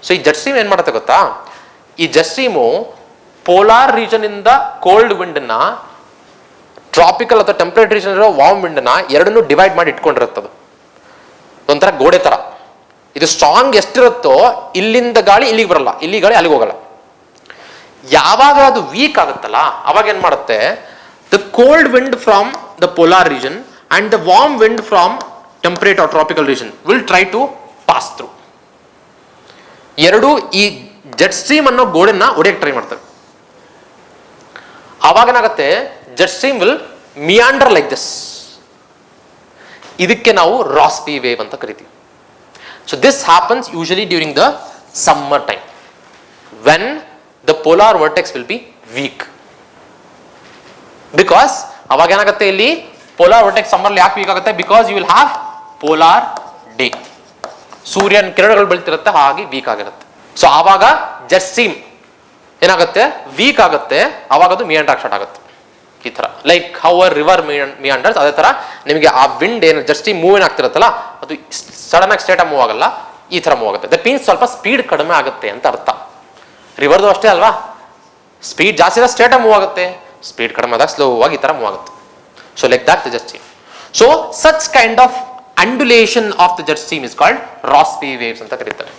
So ಈ jet stream ಏನ್ ಮಾಡುತ್ತೆ ಗೊತ್ತಾ, ಈ ಜೆಟ್ ಸ್ಟ್ರೀಮು ಪೋಲಾರ್ ರೀಜನ್ ಇಂದ ಕೋಲ್ಡ್ ವಿಂಡ್ ನ, ಟ್ರಾಪಿಕಲ್ ಅಥವಾ ಟೆಂಪರೇಟ್ ರೀಜನ್ ಇರೋ ವಾರ್ಮ್ ವಿಂಡ್ ನ ಎರಡನ್ನೂ ಡಿವೈಡ್ ಮಾಡಿ ಇಟ್ಕೊಂಡಿರುತ್ತದು. ಒಂಥರ ಗೋಡೆ ತರ. ಇದು ಸ್ಟ್ರಾಂಗ್ ಎಷ್ಟಿರುತ್ತೋ ಇಲ್ಲಿಂದ ಗಾಳಿ ಇಲ್ಲಿಗೆ ಬರಲ್ಲ, ಇಲ್ಲಿ ಗಾಳಿ ಅಲ್ಲಿಗೆ ಹೋಗಲ್ಲ. ಯಾವಾಗ ಅದು ವೀಕ್ ಆಗುತ್ತಲ್ಲ ಅವಾಗ ಏನ್ ಮಾಡುತ್ತೆ, the cold wind from the polar region and the warm wind from temperate or tropical region will try to pass through. ಎರಡು ಈ ಜೆಟ್ ಸ್ಟ್ರೀಮ್ ಅನ್ನೋ ಗೋಡೆನ ಹೊಡೆಯಕ್ಕೆ ಟ್ರೈ ಮಾಡ್ತವೆ. ಆವಾಗ ಏನಾಗುತ್ತೆ, jet stream will meander like this. ಇದಕ್ಕೆ ನಾವು ರಾಸ್ಬಿ ವೇವ್ ಅಂತ ಕರಿತೀವಿ. So this happens usually during the summer time when the polar vortex will be weak. Because ಅವಾಗ ಏನಾಗುತ್ತೆ, ಇಲ್ಲಿ ಪೋಲಾರ್ ವರ್ಟೆಕ್ಸ್ ಸಮ್ಮರ್ ಯಾಕೆ ವೀಕ್ ಆಗುತ್ತೆ, because you will have polar day, ಸೂರ್ಯನ ಕಿರಣಗಳು ಬೀಳ್ತಿರುತ್ತೆ, ಹಾಗೆ ವೀಕ್ ಆಗಿರುತ್ತೆ. ಸೊ ಆವಾಗ ಜೆಟ್ ಸ್ಟ್ರೀಮ್ ಏನಾಗುತ್ತೆ, ವೀಕ್ ಆಗುತ್ತೆ, ಅವಾಗ ಅದು ಮಿಯಾಂಡರ್ ಸ್ಟಾರ್ಟ್ ಆಗುತ್ತೆ. ಈ ತರ ಲೈಕ್ ಹೌ ಅ ರಿವರ್ ಮಿಯಾಂಡರ್ಸ್, ಅದೇ ತರ ನಿಮಗೆ ಆ ವಿಂಡ್ ಏನು ಜೆಟ್ ಸ್ಟ್ರೀಮ್ ಮೂವ್ ಏನಾಗ್ತಿರುತ್ತಲ್ಲ ಅದು ಸಡನ್ ಆಗಿ ಸ್ಟ್ರೇಟ್ ಆಗಿ ಮೂವ್ ಆಗಲ್ಲ, ಈ ತರ ಮೂವ್ ಆಗುತ್ತೆ. ದಟ್ ಮೀನ್ಸ್ ಸ್ವಲ್ಪ ಸ್ಪೀಡ್ ಕಡಿಮೆ ಆಗುತ್ತೆ ಅಂತ ಅರ್ಥ. ರಿವರ್ದು ಅಷ್ಟೇ ಅಲ್ವಾ, ಸ್ಪೀಡ್ ಜಾಸ್ತಿ ಆದಾಗ ಸ್ಟ್ರೇಟ್ ಆಗಿ ಮೂವ್ ಆಗುತ್ತೆ, ಸ್ಪೀಡ್ ಕಡಿಮೆ ಆದಾಗ ಸ್ಲೋ ಆಗಿ ಈ ತರ ಮೂವ್ ಆಗುತ್ತೆ. So like that the jet stream. So such kind of undulation of the jet stream is called Rossby waves ಅಂತ ಕರೀತಾರೆ.